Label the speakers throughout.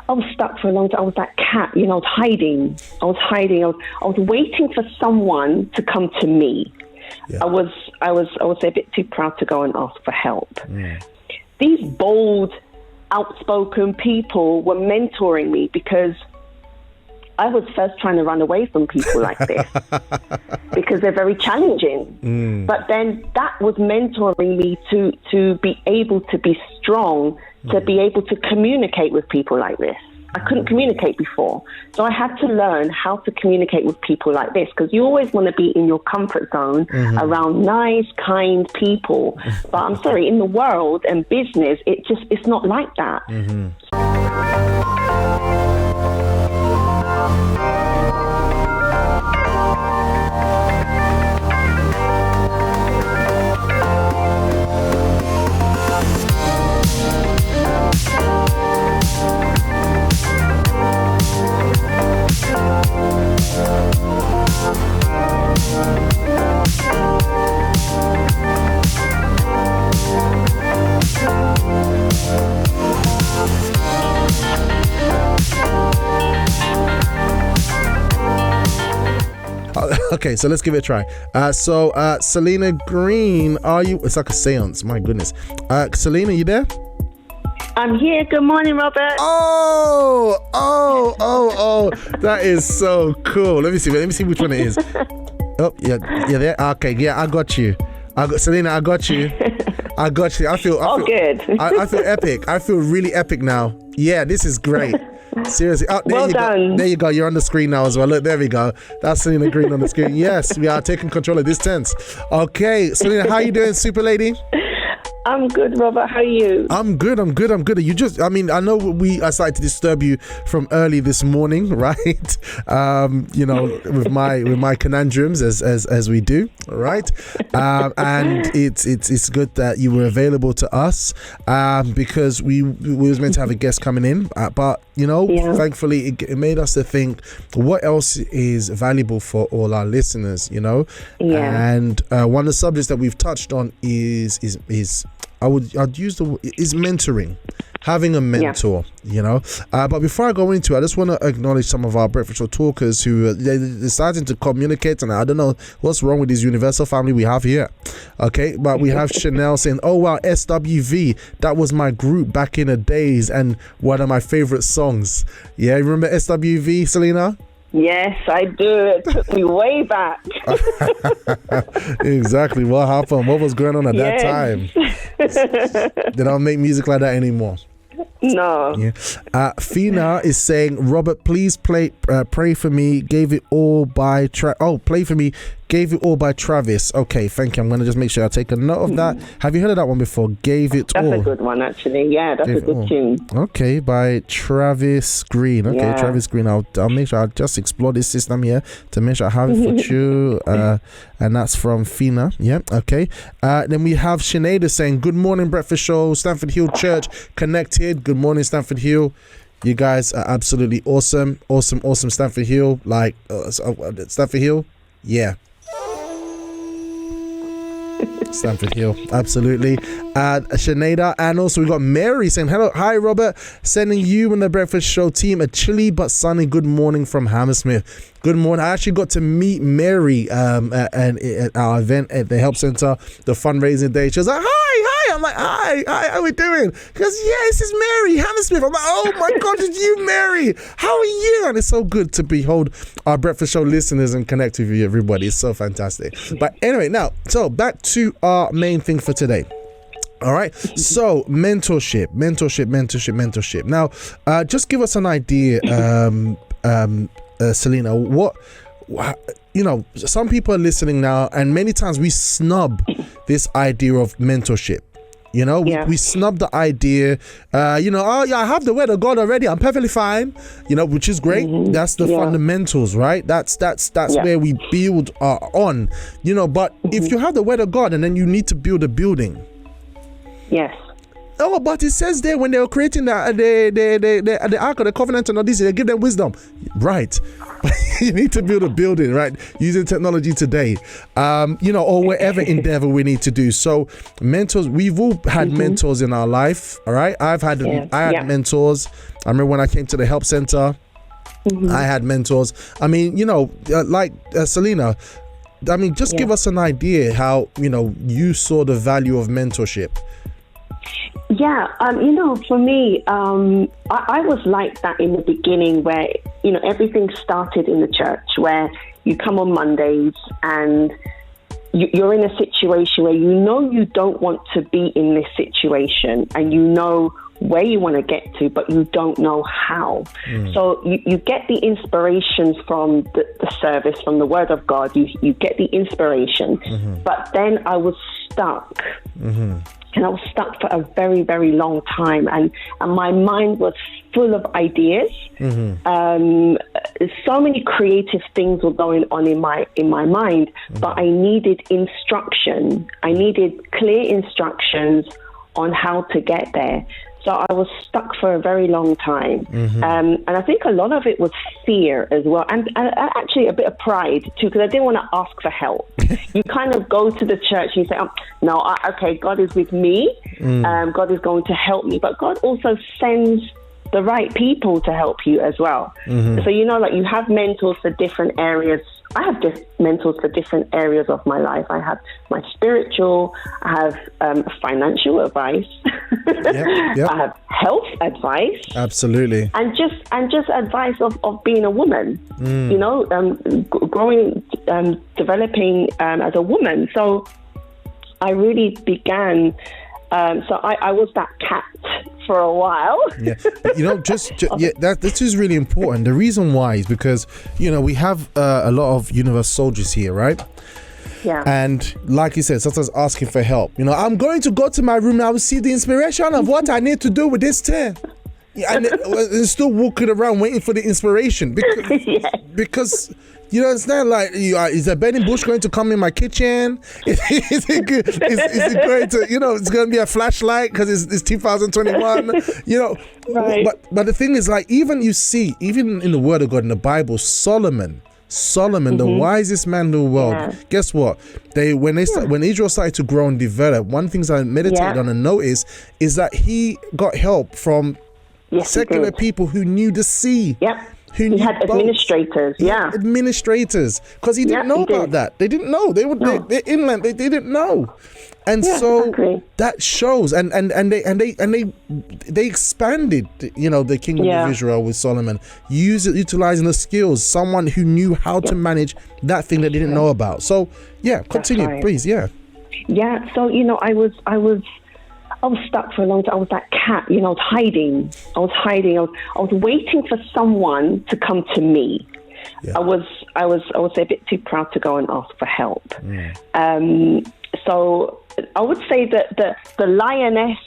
Speaker 1: I was stuck for a long time. I was that cat, I was hiding. I was waiting for someone to come to me. Yeah. I was a bit too proud to go and ask for help. Mm. These bold, outspoken people were mentoring me because I was first trying to run away from people like this because they're very challenging. Mm. But then that was mentoring me to be able to be strong, to be able to communicate with people like this. I couldn't communicate before. So I had to learn how to communicate with people like this, because you always want to be in your comfort zone around nice, kind people. But I'm sorry, in the world and business, it's not like that. Mm-hmm.
Speaker 2: Okay, so let's give it a try. Selena Green, are you? It's like a seance. My goodness. Selena, you there?
Speaker 1: I'm here. Good morning, Robert.
Speaker 2: Oh! That is so cool. Let me see which one it is. Oh, yeah, there. Okay, yeah, I got you. Selena, I got you. I feel
Speaker 1: good.
Speaker 2: I feel epic. I feel really epic now. Yeah, this is great. Seriously. Oh,
Speaker 1: well done.
Speaker 2: There you go. You're on the screen now as well. Look, there we go. That's Selena Green on the screen. Yes, we are taking control of this tense. Okay, Selena, how are you doing, super lady?
Speaker 1: I'm good, Robert. How are you?
Speaker 2: I'm good. You just, I know I started to disturb you from early this morning, right? With my conundrums as we do, right? And it's good that you were available to us, because we was meant to have a guest coming in, but thankfully it made us to think what else is valuable for all our listeners, And one of the subjects that we've touched on is I'd use is mentoring, having a mentor, But before I go into it, I just want to acknowledge some of our breakfast show talkers who they're starting to communicate, and I don't know what's wrong with this universal family we have here. Okay, but we have Chanel saying, "Oh wow, SWV, that was my group back in the days and one of my favorite songs." Yeah, you remember SWV, Selena?
Speaker 1: Yes, I do. It took me way back.
Speaker 2: Exactly. What happened? What was going on at that time? They don't make music like that anymore.
Speaker 1: No.
Speaker 2: Yeah. Fina is saying, Robert, please pray for me. Gave it all by play for me. Gave it all by Travis. Okay, thank you. I'm going to just make sure I take a note of that. Have you heard of that one before? Gave it all.
Speaker 1: That's a good one, actually. Yeah, that's a good tune.
Speaker 2: Okay, by Travis Green. Okay, yeah. Travis Green. I'll make sure I just explore this system here to make sure I have it for you. And that's from Fina. Yeah, okay. Then we have Sinead saying, good morning, breakfast show, Stamford Hill Church connected. Good morning, Stamford Hill. You guys are absolutely awesome. Awesome, Stamford Hill. Stamford Hill. Yeah. Stamford Hill, absolutely. Sinead, and also we got Mary saying, hello, hi Robert, sending you and the breakfast show team a chilly but sunny good morning from Hammersmith. Good morning. I actually got to meet Mary at our event at the Help Center, the fundraising day. She was like, hi. I'm like, hi, how are we doing? She goes, yeah, this is Mary, Hammersmith. I'm like, oh my God, it's you, Mary. How are you? And it's so good to behold our breakfast show listeners and connect with you, everybody. It's so fantastic. But anyway, now, so back to our main thing for today. All right, so mentorship. Now, just give us an idea, Selena, some people are listening now, and many times we snub this idea of mentorship. We snub the idea, I have the word of God already, I'm perfectly fine, which is great. That's the fundamentals, right? That's where we build on, but if you have the word of God and then you need to build a building.
Speaker 1: Yes.
Speaker 2: Oh, but it says there when they were creating the Ark of the Covenant and all this, they give them wisdom. Right. You need to build a building, right? Using technology today, or whatever endeavor we need to do. So mentors, we've all had mentors in our life. All right. I had mentors. I remember when I came to the help center, I had mentors. I mean, like Selena, I mean, just give us an idea how, you saw the value of mentorship.
Speaker 1: Yeah, for me, I was like that in the beginning where, everything started in the church where you come on Mondays and you're in a situation where you don't want to be in this situation and where you want to get to, but you don't know how. So you get the inspirations from the service, from the Word of God. You get the inspiration, but then I was stuck. And I was stuck for a very, very long time. And my mind was full of ideas. So many creative things were going on in my mind, but I needed instruction. I needed clear instructions on how to get there. So I was stuck for a very long time. And I think a lot of it was fear as well. And actually a bit of pride too, because I didn't want to ask for help. You kind of go to the church and you say, okay, God is with me. God is going to help me. But God also sends the right people to help you as well. So, you have mentors for different areas. I have mentors for different areas of my life. I have my spiritual, I have financial advice, I have health advice,
Speaker 2: absolutely,
Speaker 1: and just advice of being a woman. Growing, developing as a woman. So I really began. I was that cat for a while. This is really important. The reason why is because we have a lot of universe soldiers here, right? Yeah.
Speaker 2: And like you said, sometimes asking for help. I'm going to go to my room and I will see the inspiration of what I need to do with this thing. And still walking around waiting for the inspiration because you understand, like, is a burning bush going to come in my kitchen? Is it going to, it's going to be a flashlight because it's 2021,
Speaker 1: Right.
Speaker 2: But the thing is, like, even in the Word of God, in the Bible, Solomon, the wisest man in the world. Guess what? When Israel started to grow and develop, one thing I meditated on and noticed is that he got help from secular people who knew the sea.
Speaker 1: He had administrators,
Speaker 2: administrators, because he didn't know about that. They didn't know. They're inland. They didn't know, and that shows. And they expanded, the kingdom of Israel with Solomon, utilizing the skills. Someone who knew how to manage that thing that they didn't know about. So continue, please. So I was stuck for a long time. I was that cat, I was hiding. I was waiting for someone to come to me. I was a bit too proud to go and ask for help. So I would say that the lioness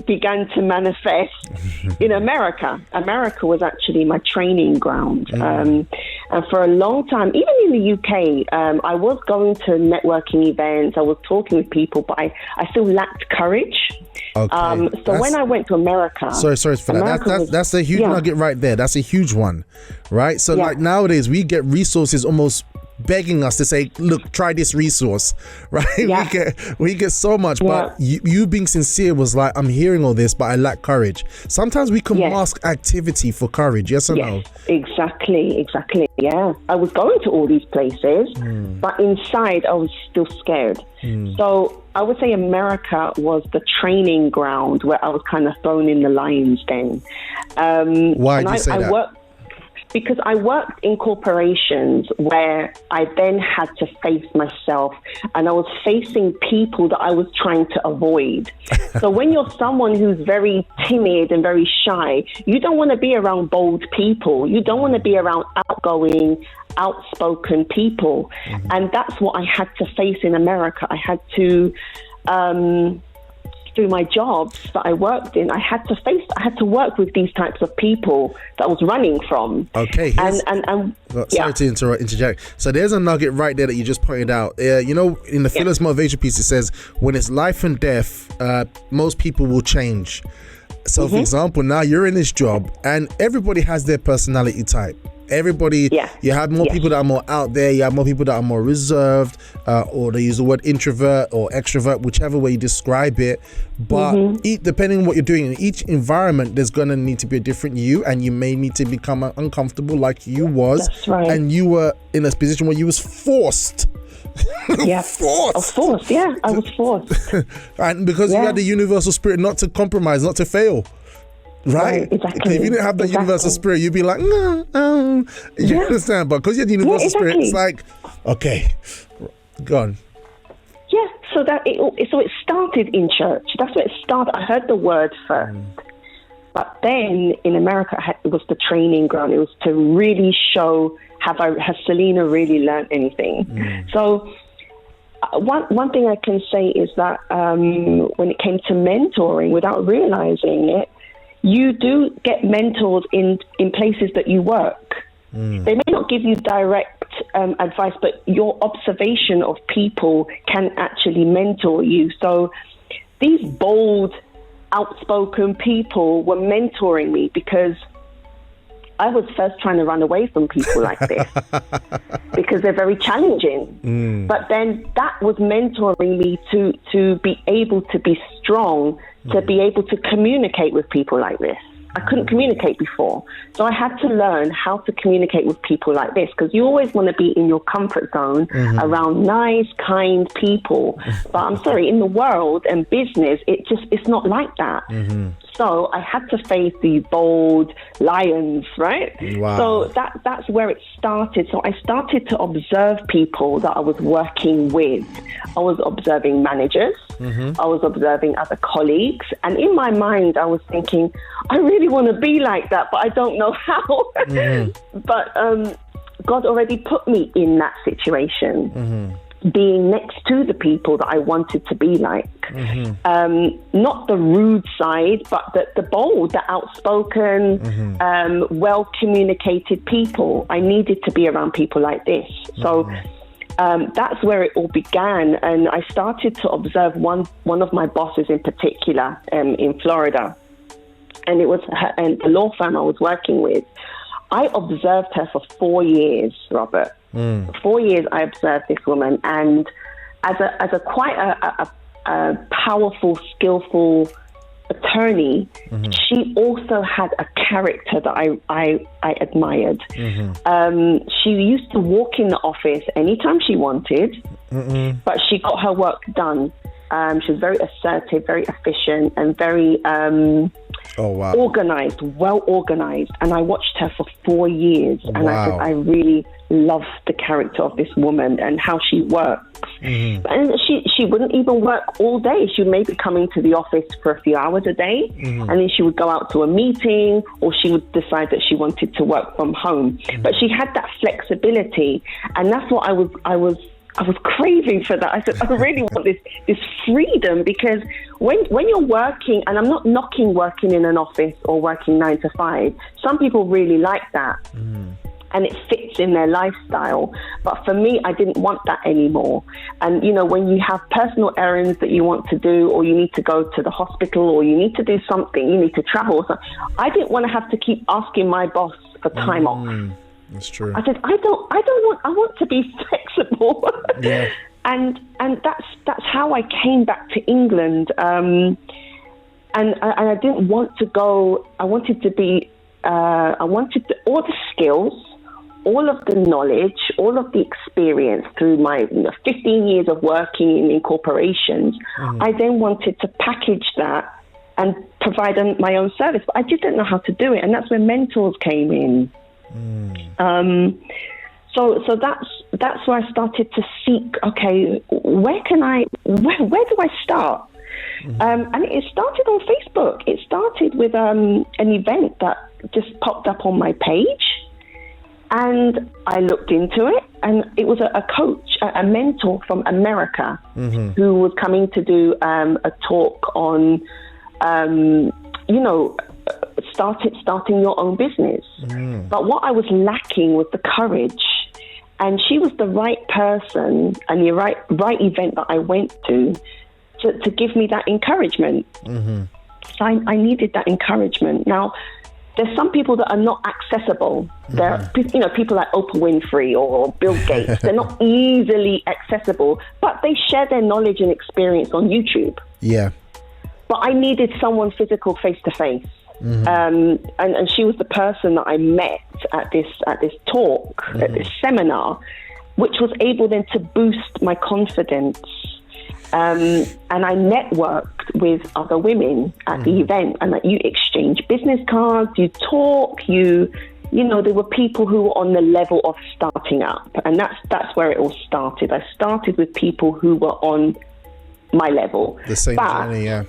Speaker 2: began to manifest in America. America was actually my training ground. And for a long time, even in the UK, I was going to networking events. I was talking with people, but I still lacked courage. When I went to America... Sorry for that. That's a huge nugget right there. That's a huge one, right? So like nowadays, we get resources almost begging us to say, look, try this resource, right? We get so much, but you being sincere was like, I'm hearing all this, but I lack courage. Sometimes we can mask activity for courage, yes or no? Exactly.
Speaker 1: I was going to all these places, but inside I was still scared. So I would say America was the training ground where I was kind of thrown in the lion's den.
Speaker 2: Why do you say that?
Speaker 1: Because I worked in corporations where I then had to face myself, and I was facing people that I was trying to avoid. So when you're someone who's very timid and very shy, you don't want to be around bold people. You don't want to be around outgoing, outspoken people. And that's what I had to face in America. I had to through my jobs that I worked in, I had to work with these types of people that I was running from.
Speaker 2: Okay. Sorry to interject. So there's a nugget right there that you just pointed out. You know, in the Fearless Motivation piece, it says, when it's life and death, most people will change. So, for example, now you're in this job and everybody has their personality type. Everybody, you have more people that are more out there, you have more people that are more reserved, or they use the word introvert or extrovert, whichever way you describe it. But depending on what you're doing, in each environment, there's going to need to be a different you, and you may need to become uncomfortable like you was.
Speaker 1: That's right.
Speaker 2: And you were in a position where you was forced.
Speaker 1: I was forced.
Speaker 2: And because you had the universal spirit not to compromise, not to fail. Right?
Speaker 1: Exactly.
Speaker 2: If you didn't have that universal spirit, you'd be like, no. You understand? But because you had the universal spirit, it's like, okay, go on.
Speaker 1: Yeah, so it started in church. That's where it started. I heard the word first. But then in America, it was the training ground. It was to really show, has Selena really learned anything? So one thing I can say is that when it came to mentoring, without realizing it, you do get mentors in places that you work. They may not give you direct advice, but your observation of people can actually mentor you. So these bold, outspoken people were mentoring me because I was first trying to run away from people like this because they're very challenging. But then that was mentoring me to be able to be strong, to be able to communicate with people like this. I couldn't communicate before. So I had to learn how to communicate with people like this, because you always want to be in your comfort zone around nice, kind people. But I'm sorry, in the world and business, it's not like that. So I had to face these bold lions, right?
Speaker 2: Wow.
Speaker 1: So that's where it started. So I started to observe people that I was working with. I was observing managers. I was observing other colleagues. And in my mind, I was thinking, I really want to be like that, but I don't know how. But God already put me in that situation. Being next to the people that I wanted to be like. Not the rude side, but the bold, the outspoken, well-communicated people. I needed to be around people like this. So that's where it all began. And I started to observe one of my bosses in particular in Florida. And it was her, and the law firm I was working with. I observed her for 4 years, Robert. 4 years I observed this woman, and as a quite a powerful, skillful attorney, she also had a character that I admired. She used to walk in the office anytime she wanted, but she got her work done. She was very assertive, very efficient, and very organized, well organized. And I watched her for 4 years, and I said, I really love the character of this woman and how she works. And she wouldn't even work all day. She would maybe come into the office for a few hours a day, and then she would go out to a meeting, or she would decide that she wanted to work from home. But she had that flexibility, and that's what I was craving for that. I said, I really want this freedom, because when you're working, and I'm not knocking working in an office or working 9 to 5, some people really like that. And it fits in their lifestyle. But for me, I didn't want that anymore. And, you know, when you have personal errands that you want to do, or you need to go to the hospital, or you need to do something, you need to travel. So I didn't want to have to keep asking my boss for time off.
Speaker 2: That's true.
Speaker 1: I said, I want to be flexible. And that's how I came back to England. And I didn't want to go. I wanted to be. I wanted all the skills, all of the knowledge, all of the experience through my 15 years of working in corporations. I then wanted to package that and provide my own service, but I just didn't know how to do it, and that's where mentors came in. So that's where I started to seek. Okay, where do I start? And it started on Facebook. It started with an event that just popped up on my page, and I looked into it, and it was a coach, a mentor from America who was coming to do a talk on, starting your own business. But what I was lacking was the courage. And she was the right person and the right event that I went to give me that encouragement. So I needed that encouragement. Now, there's some people that are not accessible. There are, people like Oprah Winfrey or Bill Gates. They're not easily accessible, but they share their knowledge and experience on YouTube.
Speaker 2: Yeah.
Speaker 1: But I needed someone physical, face to face. And she was the person that I met at this talk, at this seminar, which was able then to boost my confidence. And I networked with other women at the event, and that you exchange business cards, you talk, there were people who were on the level of starting up, and that's where it all started. I started with people who were on my level.
Speaker 2: The same journey, yeah.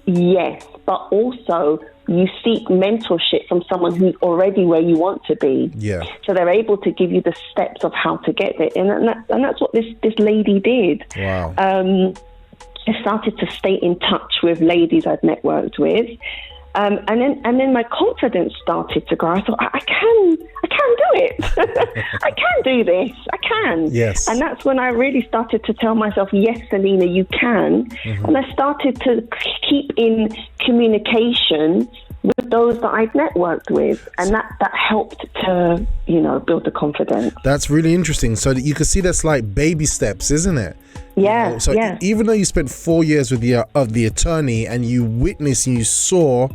Speaker 1: Yes, but also you seek mentorship from someone who's already where you want to be.
Speaker 2: Yeah.
Speaker 1: So they're able to give you the steps of how to get there. And that's what this lady did.
Speaker 2: Wow.
Speaker 1: I started to stay in touch with ladies I'd networked with. And then my confidence started to grow. I thought, I can do it. I can do this. I can.
Speaker 2: Yes.
Speaker 1: And that's when I really started to tell myself, yes, Selena, you can. And I started to keep in communication with those that I'd networked with. And that helped to, build the confidence.
Speaker 2: That's really interesting. So that you can see that's like baby steps, isn't it?
Speaker 1: Yeah.
Speaker 2: So even though you spent 4 years with the attorney and you witnessed and you saw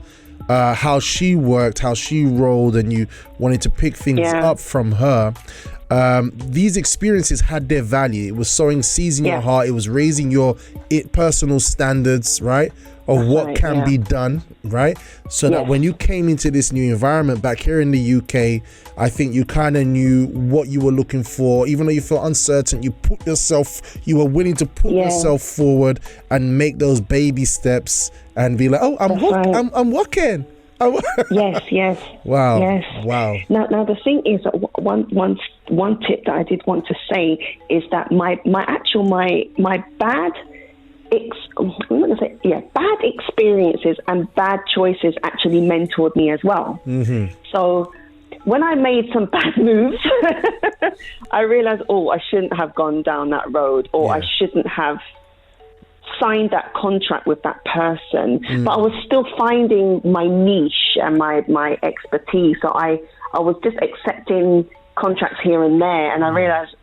Speaker 2: how she worked, how she rolled, and you wanted to pick things up from her, these experiences had their value. It was sowing seeds in your heart. It was raising your personal standards, right? Of what can be done, right? So that when you came into this new environment back here in the UK, I think you kind of knew what you were looking for. Even though you felt uncertain, you were willing to put yourself forward and make those baby steps and be like, oh, I'm walking.
Speaker 1: Yes.
Speaker 2: Wow.
Speaker 1: Yes.
Speaker 2: Wow.
Speaker 1: Now the thing is that one tip that I did want to say is that my bad experiences and bad choices actually mentored me as well. So when I made some bad moves, I realized, I shouldn't have gone down that road, or I shouldn't have signed that contract with that person. But I was still finding my niche and my expertise. So I was just accepting contracts here and there, and I realized,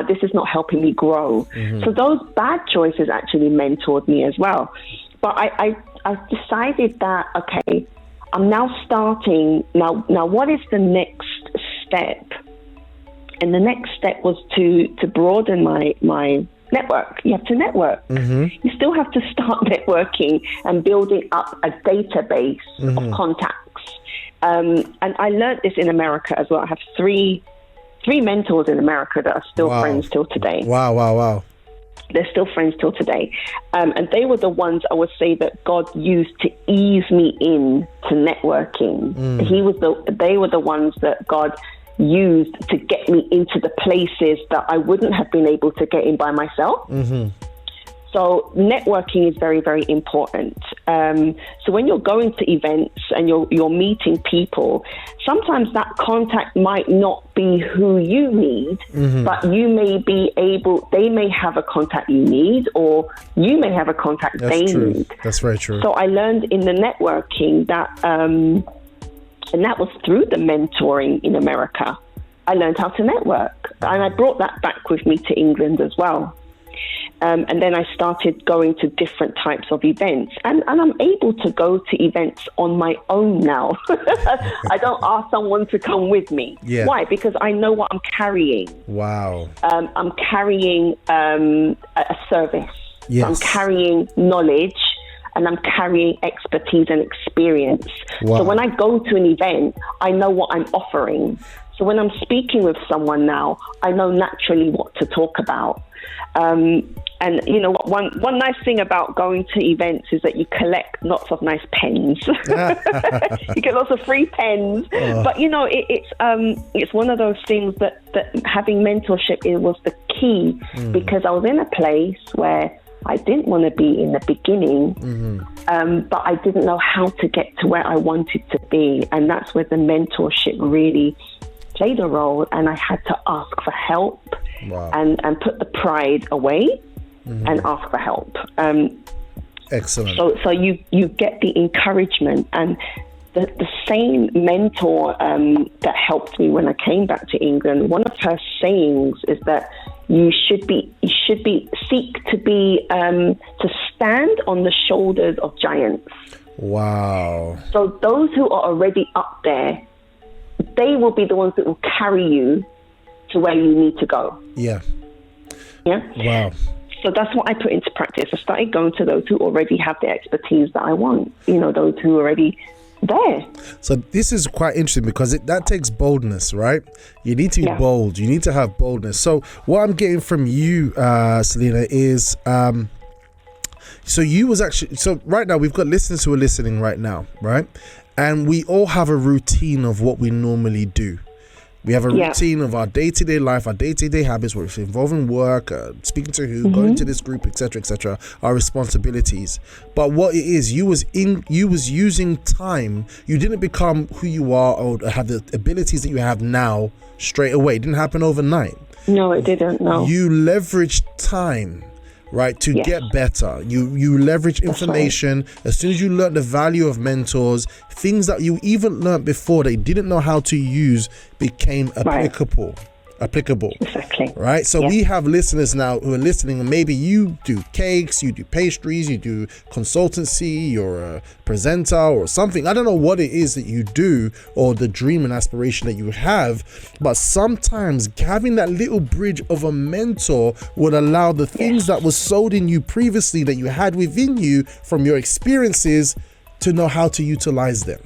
Speaker 1: this is not helping me grow. So those bad choices actually mentored me as well. But I decided that, okay, I'm now starting, now what is the next step? And the next step was to broaden my network. You have to network. You still have to start networking and building up a database of contacts. And I learned this in America as well. I have three mentors in America that are still friends till today.
Speaker 2: Wow.
Speaker 1: They're still friends till today. And they were the ones I would say that God used to ease me in to networking. They were the ones that God used to get me into the places that I wouldn't have been able to get in by myself. So networking is very, very important. So when you're going to events and you're meeting people, sometimes that contact might not be who you need, but you may be they may have a contact you need, or you may have a contact they need.
Speaker 2: That's very true.
Speaker 1: So I learned in the networking that, and that was through the mentoring in America. I learned how to network, and I brought that back with me to England as well. And then I started going to different types of events, and I'm able to go to events on my own now. I don't ask someone to come with me. Why? Because I know what I'm carrying.
Speaker 2: Wow.
Speaker 1: I'm carrying a service.
Speaker 2: Yes.
Speaker 1: I'm carrying knowledge, and I'm carrying expertise and experience. So when I go to an event, I know what I'm offering. So when I'm speaking with someone now, I know naturally what to talk about. And you know, one nice thing about going to events is that you collect lots of nice pens. You get lots of free pens. But you know, it's one of those things that having mentorship was the key, because I was in a place where I didn't want to be in the beginning, but I didn't know how to get to where I wanted to be, and that's where the mentorship really played a role. And I had to ask for help.
Speaker 2: Wow.
Speaker 1: and put the pride away and ask for help.
Speaker 2: Excellent.
Speaker 1: So you get the encouragement, and the same mentor that helped me when I came back to England. One of her sayings is that you should seek to stand on the shoulders of giants.
Speaker 2: Wow.
Speaker 1: So those who are already up there, they will be the ones that will carry you to where you need to go.
Speaker 2: Yeah.
Speaker 1: Wow. So that's what I put into practice. I started going to those who already have the expertise that I want, you know, those who are already there.
Speaker 2: So this is quite interesting, because that takes boldness, right? You need to be bold. You need to have boldness. So what I'm getting from you, Selena, is so right now we've got listeners who are listening right now, right? And we all have a routine of what we normally do. We have a routine of our day-to-day life, our day-to-day habits, whether it's involving work, speaking to who, going to this group, etc., our responsibilities. But what it is, you was using time. You didn't become who you are or have the abilities that you have now straight away. It didn't happen overnight.
Speaker 1: No, it didn't. No.
Speaker 2: You leveraged time, right, to get better. You leverage information. As soon as you learn the value of mentors, things that you even learned before that you didn't know how to use became applicable.
Speaker 1: Exactly.
Speaker 2: Right? So we have listeners now who are listening, and maybe you do cakes, you do pastries, you do consultancy, you're a presenter or something. I don't know what it is that you do, or the dream and aspiration that you have, but sometimes having that little bridge of a mentor would allow the things that was sowed in you previously, that you had within you from your experiences, to know how to utilize them.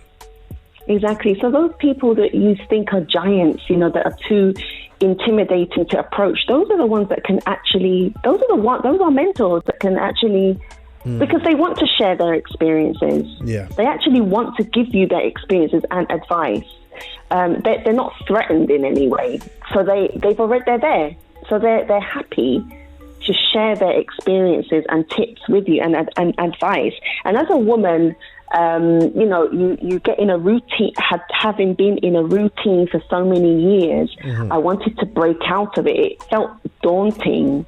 Speaker 2: Mentally. So those people that you think are giants, you know, that are too intimidating to approach, those are the ones that can actually, those are mentors that can actually, because they want to share their experiences. Yeah. They actually want to give you their experiences and advice. They're not threatened in any way. So they're there. So they're happy to share their experiences and tips with you and advice. And as a woman, you know, you get in a routine, having been in a routine for so many years, I wanted to break out of it. It felt daunting.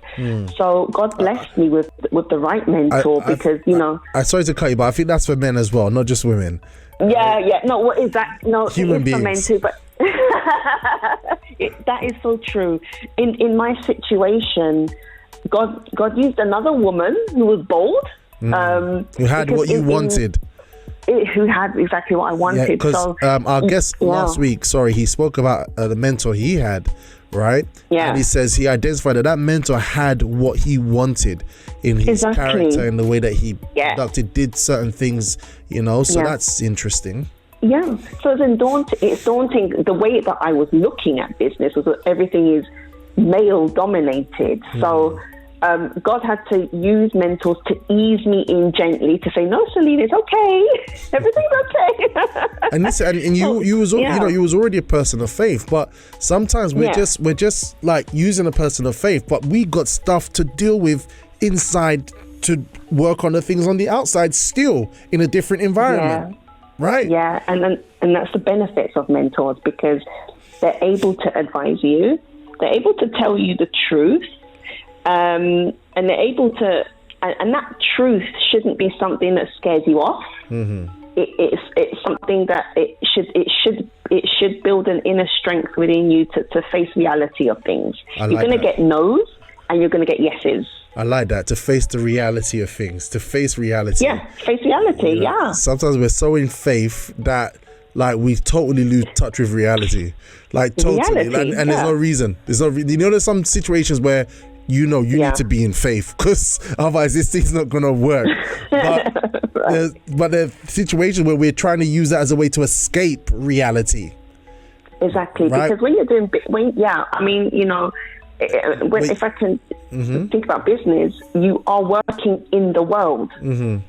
Speaker 2: So God blessed me with the right mentor, because, you know. I'm sorry to cut you, but I think that's for men as well, not just women. Yeah. No, what is that? No, human beings. For men too, but that is so true. In my situation, God used another woman who was bold. Who had what you wanted. Who had exactly what I wanted. Because our guest last week, he spoke about the mentor he had, right? Yeah. And he says he identified that mentor had what he wanted in his character, in the way that he did certain things, you know. So that's interesting. Yeah. So it's daunting. The way that I was looking at business was that everything is male dominated. So God had to use mentors to ease me in gently, to say, no, Selena, it's okay. Everything's okay. And listen, and you was already a person of faith, but sometimes we're just like using a person of faith, but we got stuff to deal with inside to work on the things on the outside still in a different environment. Right? Yeah, and that's the benefits of mentors, because they're able to advise you, they're able to tell you the truth. And they're able to, and that truth shouldn't be something that scares you off. It's something that it should build an inner strength within you to face reality of things. You're going to get no's and you're going to get yeses. I like that, to face the reality of things, to face reality. Yeah, face reality. You know, sometimes we're so in faith that, like, we totally lose touch with reality. Like, totally. And there's no reason. You know, there's some situations where you need to be in faith, because otherwise this thing's not going to work. But there's situations where we're trying to use that as a way to escape reality.
Speaker 1: Exactly.
Speaker 2: Right.
Speaker 1: Because when you're doing, I mean, you know, if I can think about business, you are working in the world.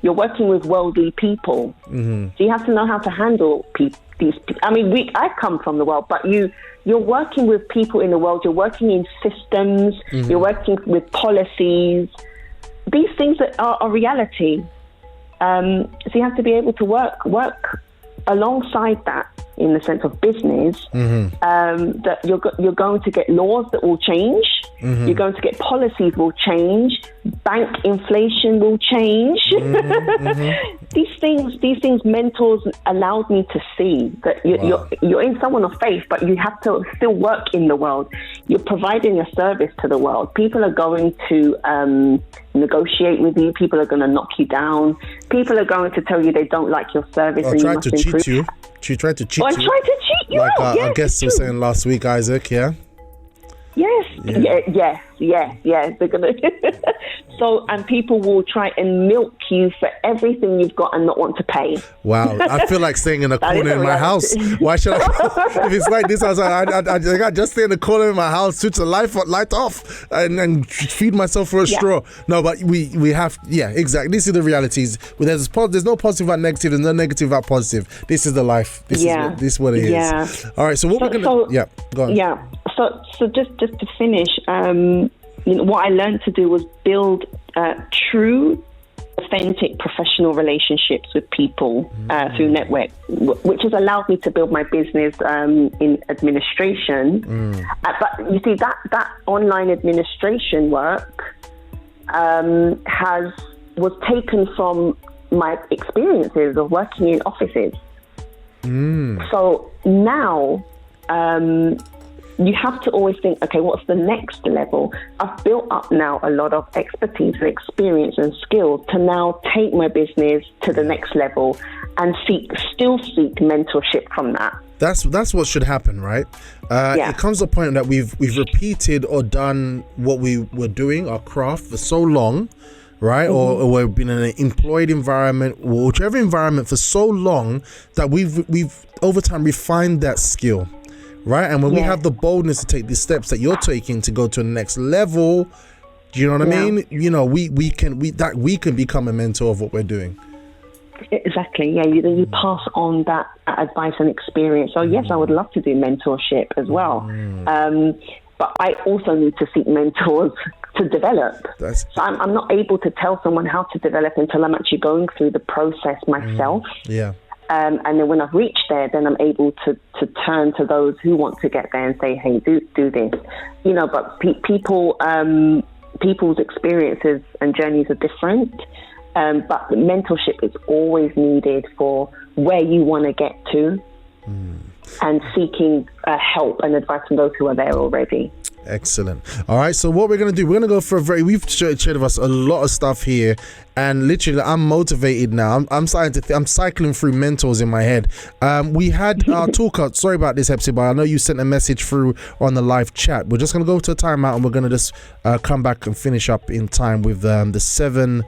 Speaker 1: You're working with worldly people. So you have to know how to handle these people. I mean, I come from the world, but you're working with people in the world. You're working in systems. You're working with policies. These things are reality. So you have to be able to work alongside that, in the sense of business, that you're going to get laws that will change. You're going to get policies will change. Bank inflation will change. These things mentors allowed me to see that you're in someone of faith, but you have to still work in the world. You're providing a service to the world. People are going to negotiate with you. People are going to knock you down. People are going to tell you they don't like your service and you must improve.
Speaker 2: Cheat you. She tried to cheat you.
Speaker 1: Tried to cheat you.
Speaker 2: Like our guest was saying last week, Isaac. Yeah.
Speaker 1: Yes. They're gonna. So, and people will try and milk you for everything you've got and not want to pay.
Speaker 2: Wow, I feel like staying in a corner in my house. Why should I? If it's like this, I just stay in the corner in my house, switch the light off, and feed myself for a straw. No, but we have, exactly. This is the realities. There's no positive about negative. There's no negative about positive. This is the life. This is what it is. All right. So what we're gonna? Go on.
Speaker 1: Yeah. So just to finish, what I learned to do was build true, authentic professional relationships with people through network, which has allowed me to build my business in administration. But you see, that online administration work was taken from my experiences of working in offices. So now, you have to always think, okay, what's the next level? I've built up now a lot of expertise and experience and skills to now take my business to the next level and still seek mentorship from that.
Speaker 2: That's what should happen, right? It comes to a point that we've repeated or done what we were doing, our craft, for so long, right? Or we've been in an employed environment, or whichever environment, for so long that we've over time refined that skill. Right, and when we have the boldness to take the steps that you're taking to go to the next level, do you know what I mean? You know, we can become a mentor of what we're doing.
Speaker 1: Exactly. Yeah, you pass on that advice and experience. So yes, I would love to do mentorship as well, but I also need to seek mentors to develop. So I'm not able to tell someone how to develop until I'm actually going through the process myself. And then when I've reached there, then I'm able to turn to those who want to get there and say, hey, do this. You know, but people's experiences and journeys are different. But mentorship is always needed for where you want to get to and seeking help and advice from those who are there already.
Speaker 2: Excellent. All right, so what we're going to do, we're going to go for we've shared with us a lot of stuff here, and literally I'm motivated now. I'm starting to I'm cycling through mentors in my head. We had our talk out. Sorry about this, Hepsi, but I know you sent a message through on the live chat. We're just going to go to a timeout, and we're going to just come back and finish up in time with the 7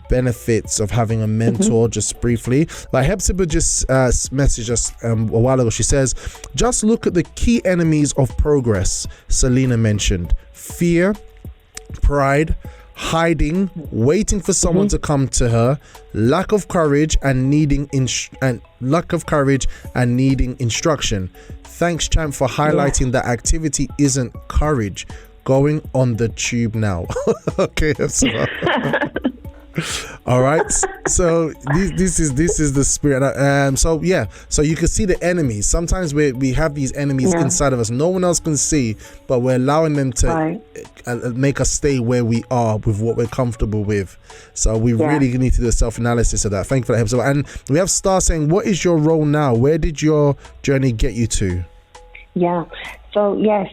Speaker 2: benefits of having a mentor, just briefly. Like Hepzibah just messaged us a while ago. She says, just look at the key enemies of progress Selena mentioned: fear, pride, hiding, waiting for someone to come to her, lack of courage and needing instruction. Thanks, champ, for highlighting that activity isn't courage. Going on the tube now. Okay, all right, so this is the spirit. So you can see the enemies. Sometimes we have these enemies inside of us, no one else can see, but we're allowing them to make us stay where we are with what we're comfortable with. So we really need to do a self-analysis of that. Thank you for that episode. And we have Star saying, what is your role now? Where did your journey get you to?
Speaker 1: So yes,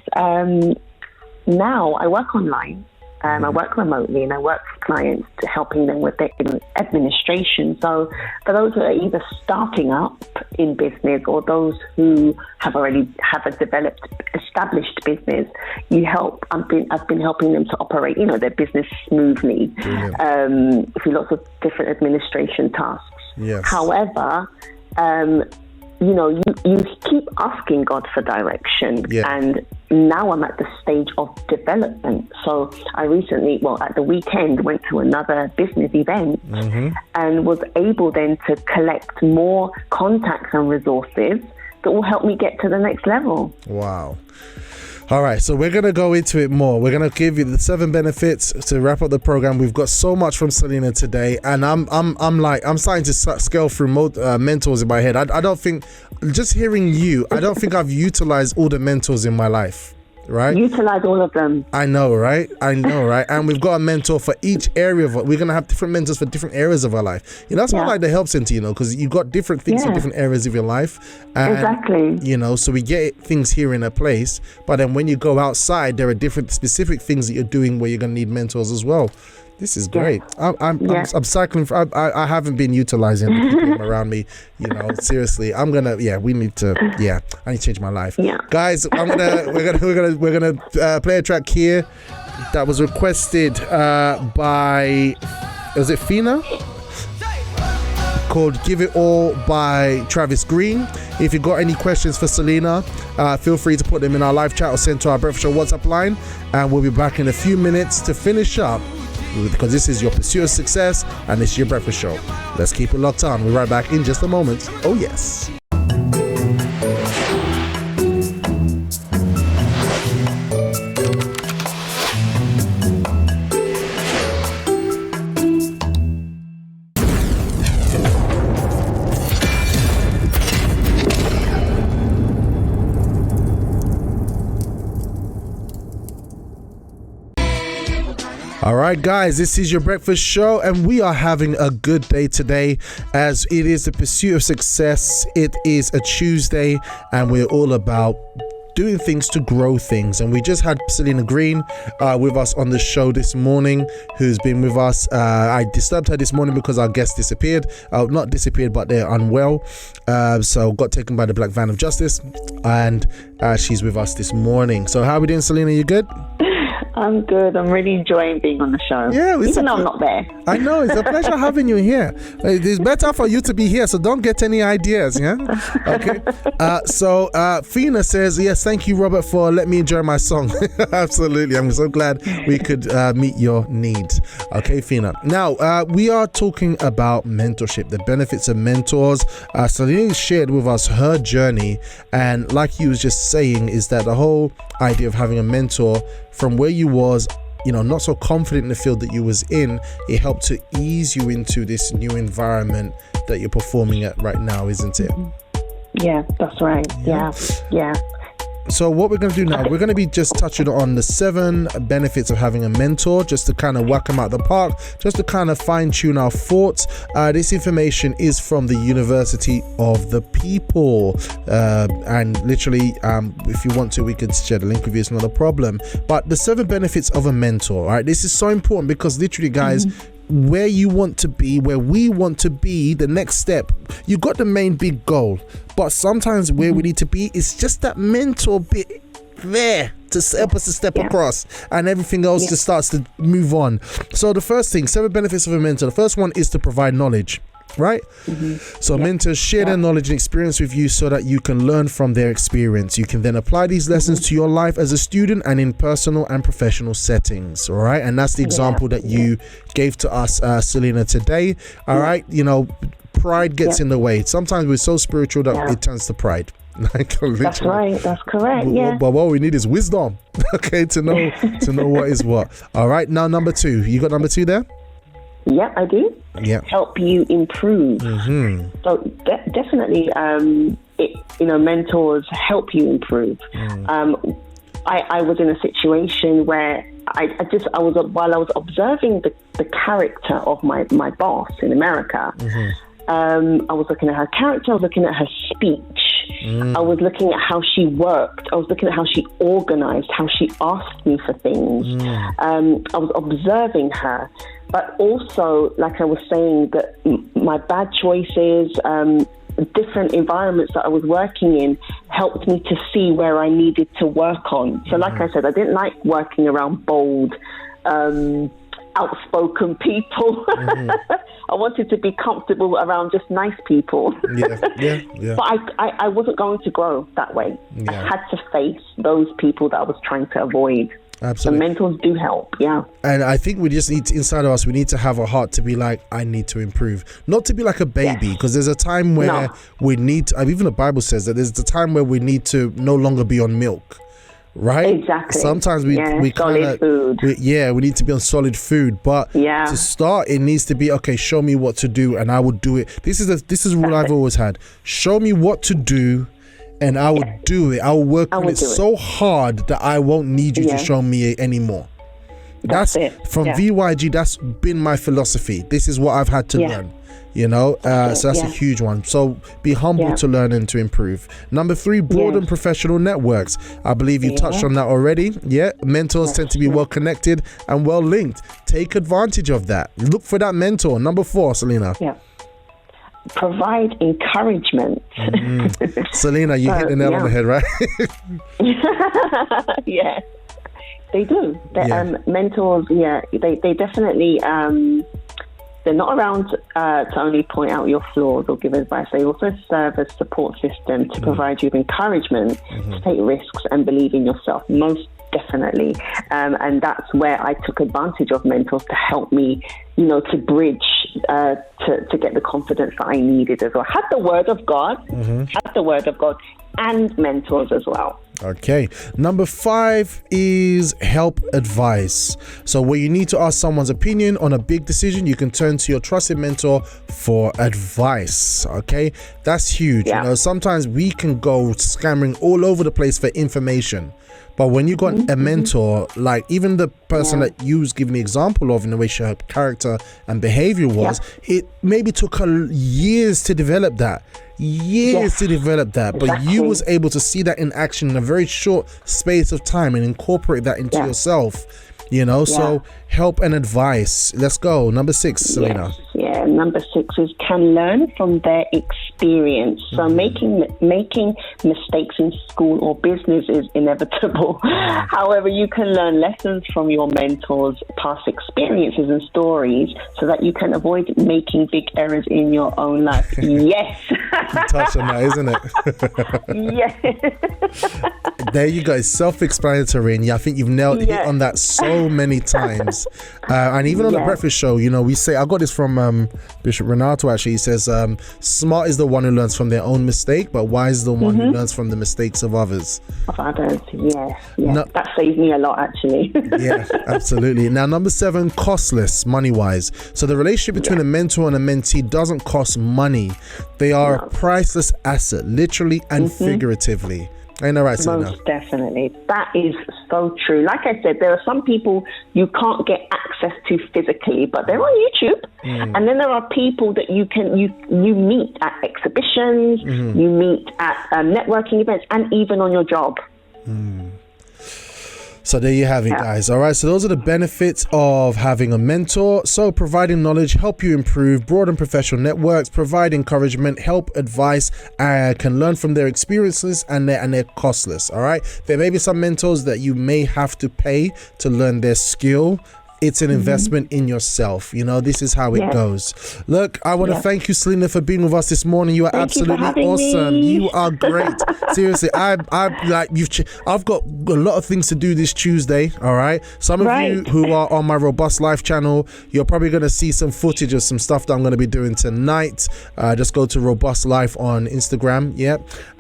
Speaker 1: now I work online. I work remotely, and I work for clients, helping them with their administration. So for those who are either starting up in business or those who have a established business, I've been helping them to operate, their business smoothly through lots of different administration tasks.
Speaker 2: Yes.
Speaker 1: However, you keep asking God for direction.
Speaker 2: Yeah.
Speaker 1: And now I'm at the stage of development. So I recently, at the weekend, went to another business event and was able then to collect more contacts and resources that will help me get to the next level.
Speaker 2: Wow. All right, so we're going to go into it more. We're going to give you the 7 benefits to wrap up the program. We've got so much from Selena today, and I'm starting to scale through mentors in my head. I don't think, just hearing you, I don't think I've utilized all the mentors in my life. Right?
Speaker 1: Utilize all of them.
Speaker 2: I know, right? And we've got a mentor for each area of it. We're going to have different mentors for different areas of our life. That's why I like the Help Center, because you've got different things in different areas of your life. And,
Speaker 1: exactly.
Speaker 2: So we get things here in a place, but then when you go outside, there are different specific things that you're doing where you're going to need mentors as well. This is great. I'm cycling. I haven't been utilizing the people around me. Seriously, we need to. I need to change my life.
Speaker 1: Yeah.
Speaker 2: Guys, we're gonna play a track here that was requested by, was it Fina? Called "Give It All" by Travis Green. If you've got any questions for Selena, feel free to put them in our live chat or send to our Breakfast Show WhatsApp line, and we'll be back in a few minutes to finish up, because this is your pursuit of success and it's your breakfast show. Let's keep it locked on. We'll be right back in just a moment. Oh yes. All right, guys, this is your breakfast show, and we are having a good day today as it is the pursuit of success. It is a Tuesday, and we're all about doing things to grow things. And we just had Selena Green with us on the show this morning, who's been with us. I disturbed her this morning because our guest disappeared. Not disappeared, but they're unwell. So got taken by the Black Van of Justice, and she's with us this morning. So how are we doing, Selena? You good?
Speaker 1: I'm good. I'm really enjoying being on the show.
Speaker 2: Yeah,
Speaker 1: even though I'm not there.
Speaker 2: I know, it's a pleasure having you here. It's better for you to be here, so don't get any ideas. Yeah. Okay. So Fina says, yes, thank you, Robert, for letting me enjoy my song. Absolutely. I'm so glad we could meet your needs. Okay, Fina. Now we are talking about mentorship, the benefits of mentors. Selena shared with us her journey, and like you was just saying, is that the whole idea of having a mentor from where you was, not so confident in the field that you was in, it helped to ease you into this new environment that you're performing at right now, isn't it?
Speaker 1: Yeah, that's right. Yeah.
Speaker 2: So what we're going to do now, we're going to be just touching on the 7 benefits of having a mentor, just to kind of whack them out the park, just to kind of fine tune our thoughts. This information is from the University of the People, and literally if you want to, we could share the link with you, it's not a problem. But the 7 benefits of a mentor, all right, this is so important because literally, guys, where you want to be, where we want to be, the next step, you got the main big goal, but sometimes where we need to be is just that mentor bit there to help us to step across, and everything else just starts to move on. So the first thing, 7 benefits of a mentor. The first one is to provide knowledge. Right? So mentors share their knowledge and experience with you so that you can learn from their experience. You can then apply these lessons to your life as a student and in personal and professional settings. All right. And that's the example that you gave to us, Selena, today. All right. Pride gets in the way. Sometimes we're so spiritual that it turns to pride.
Speaker 1: That's right. That's correct.
Speaker 2: But what we need is wisdom. Okay. To know what is what. All right. Now, number 2. You got number 2 there?
Speaker 1: Yeah, I do.
Speaker 2: Yeah.
Speaker 1: Help you improve. So definitely, mentors help you improve. I was in a situation where while I was observing the character of my boss in America, I was looking at her character, I was looking at her speech, I was looking at how she worked, I was looking at how she organized, how she asked me for things. I was observing her. But also, like I was saying, that my bad choices, different environments that I was working in helped me to see where I needed to work on. So like I said, I didn't like working around bold outspoken people. I wanted to be comfortable around just nice people. But I wasn't going to grow that way. I had to face those people that I was trying to avoid.
Speaker 2: Absolutely.
Speaker 1: So mentors do help,
Speaker 2: And I think we just need to, inside of us, we need to have a heart to be like, I need to improve. Not to be like a baby, because there's a time where we need to, even the Bible says that there's the time where we need to no longer be on milk. Right?
Speaker 1: Exactly.
Speaker 2: Sometimes we kind of we need to be on solid food, but to start it needs to be, okay, show me what to do and I will do it. This is what I've always had. Show me what to do and I will do it. I will work on it so hard that I won't need you to show me anymore. That's it. From VYG, that's been my philosophy. This is what I've had to learn. So that's a huge one. So be humble to learn and to improve. Number 3, broaden professional networks. I believe you touched on that already. Mentors tend to be well connected and well linked. Take advantage of that. Look for that mentor. Number 4, Selena.
Speaker 1: Provide encouragement.
Speaker 2: Selena, you hit the nail on the head, right?
Speaker 1: Yes, they do. Mentors, they definitely, they're not around to only point out your flaws or give advice. They also serve as support system to provide you with encouragement to take risks and believe in yourself. Most definitely. And that's where I took advantage of mentors to help me, to bridge, to get the confidence that I needed as well. Had the word of God, and mentors as well.
Speaker 2: Okay. Number 5 is help advice. So where you need to ask someone's opinion on a big decision, you can turn to your trusted mentor for advice. Okay. That's huge. Sometimes we can go scammering all over the place for information. But when you got a mentor, like even the person that you was giving the example of in the way her character and behavior was, it maybe took her years to develop that. But you was able to see that in action in a very short space of time and incorporate that into yourself. So help and advice. Let's go. Number 6, Selena.
Speaker 1: Number 6 is can learn from their experience. So making mistakes in school or business is inevitable. However, you can learn lessons from your mentors' past experiences and stories so that you can avoid making big errors in your own life. Yes.
Speaker 2: You touched on that, isn't it?
Speaker 1: Yes.
Speaker 2: There you go. It's self-explanatory, and I think you've hit on that so many times. And even on the breakfast show, we say, I got this from Bishop Renato actually. He says, smart is the one who learns from their own mistake, but wise is the one who learns from the mistakes of others.
Speaker 1: That saved me a lot, actually.
Speaker 2: Absolutely. Now, number 7, costless, money-wise. So the relationship between a mentor and a mentee doesn't cost money. They are a priceless asset, literally and figuratively. Ain't that right, Selena?
Speaker 1: Most definitely. That is so true. Like I said, there are some people you can't get access to physically, but they're on YouTube. And then there are people that you meet at exhibitions, you meet at networking events, and even on your job.
Speaker 2: So there you have it, guys. All right. So those are the benefits of having a mentor. So providing knowledge, help you improve, broaden professional networks, provide encouragement, help advice, can learn from their experiences, and they're costless. All right. There may be some mentors that you may have to pay to learn their skill. It's an investment in yourself. This is how it goes. Look, I want to thank you, Selena, for being with us this morning. You are absolutely awesome. You are great. Seriously, I've got a lot of things to do this Tuesday. All right. Some of you who are on my Robust Life channel, you're probably going to see some footage of some stuff that I'm going to be doing tonight. Just go to Robust Life on Instagram.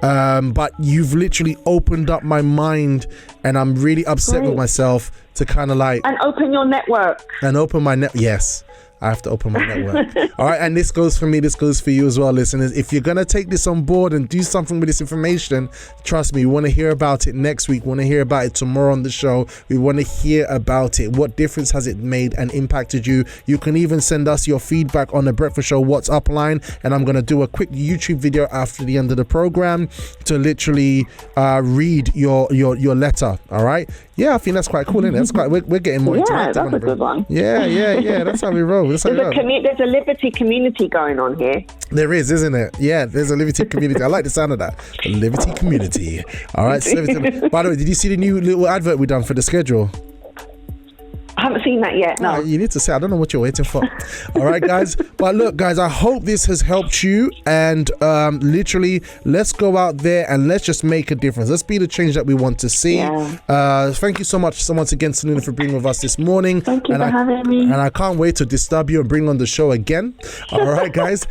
Speaker 2: But you've literally opened up my mind, and I'm really upset with myself to kind of and
Speaker 1: open your network
Speaker 2: and open my yes, I have to open my network. All right. And this goes for me, this goes for you as well, listeners. If you're going to take this on board and do something with this information, trust me, we want to hear about it next week. We want to hear about it tomorrow on the show. We want to hear about it. What difference has it made and impacted you? You can even send us your feedback on the Breakfast Show WhatsApp line, and I'm going to do a quick YouTube video after the end of the program to literally read your letter. All right. I think that's quite cool, isn't it? That's quite, we're getting more interactive.
Speaker 1: That's a good one.
Speaker 2: That's how we roll.
Speaker 1: There's a Liberty community going on here.
Speaker 2: There is, isn't it? Yeah, there's a Liberty community. I like the sound of that. The Liberty community. All right. So, by the way, did you see the new little advert we done for the schedule?
Speaker 1: I haven't seen that yet. No.
Speaker 2: You need to say. I don't know what you're waiting for. All right, guys. But look, guys, I hope this has helped you. And literally, let's go out there and let's just make a difference. Let's be the change that we want to see.
Speaker 1: Yeah.
Speaker 2: Thank you so much once again, Selena, for being with us this morning.
Speaker 1: Thank you for having me.
Speaker 2: And I can't wait to disturb you and bring on the show again. All right, guys.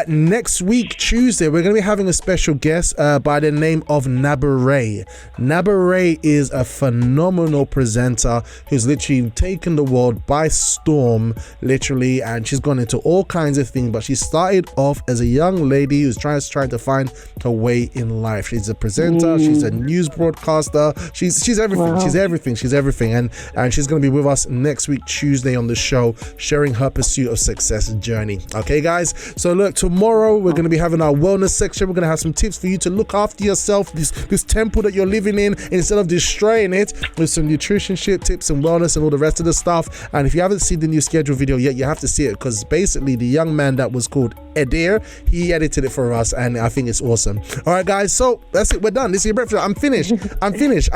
Speaker 2: Next week, Tuesday, we're going to be having a special guest by the name of Nabaray. Nabaray is a phenomenal presenter who's literally taken the world by storm, literally, and she's gone into all kinds of things. But she started off as a young lady who's trying to find her way in life. She's a presenter, she's a news broadcaster, she's everything.
Speaker 1: Wow.
Speaker 2: She's everything, and she's going to be with us next week Tuesday on the show, sharing her pursuit of success journey. Okay, guys. So look, tomorrow we're going to be having our wellness section. We're going to have some tips for you to look after yourself, this temple that you're living in, instead of destroying it, with some nutrition shit tips and wellness and all the rest of the stuff. And if you haven't seen the new schedule video yet, you have to see it, because basically the young man that was called Adair, he edited it for us, and I think it's awesome. All right, guys. So that's it. We're done. This is your breakfast. I'm finished. I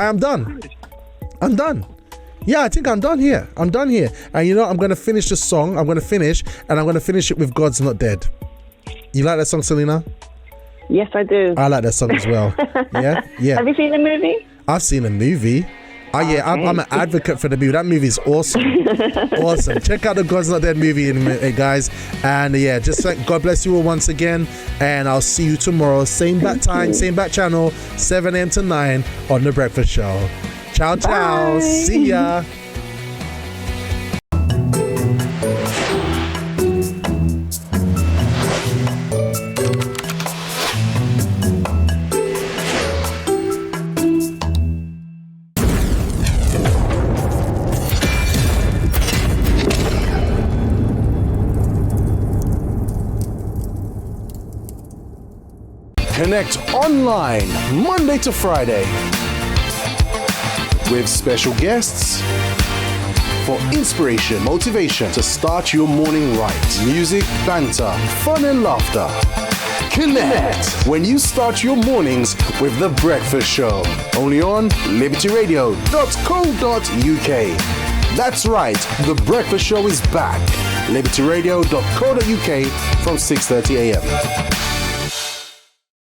Speaker 2: am done. Yeah, I think I'm done here. And you know, I'm going to finish the song. I'm going to finish it with God's Not Dead. You like that song, Selena?
Speaker 1: Yes, I do.
Speaker 2: I like that song as well. Yeah.
Speaker 1: Have you seen the movie?
Speaker 2: I've seen a movie. Oh yeah, I'm an advocate for the movie. That movie is awesome. Awesome. Check out the God's Not Dead movie, guys. And yeah, just God bless you all once again. And I'll see you tomorrow. Same bat time, same bat channel, 7 a.m. to 9 on The Breakfast Show. Ciao, ciao.
Speaker 1: Bye.
Speaker 2: See ya. Connect online Monday to Friday with special guests for inspiration, motivation to start your morning right. Music, banter, fun and laughter. Connect when you start your mornings with The Breakfast Show. Only on libertyradio.co.uk. That's right, The Breakfast Show is back. libertyradio.co.uk from 6:30 a.m.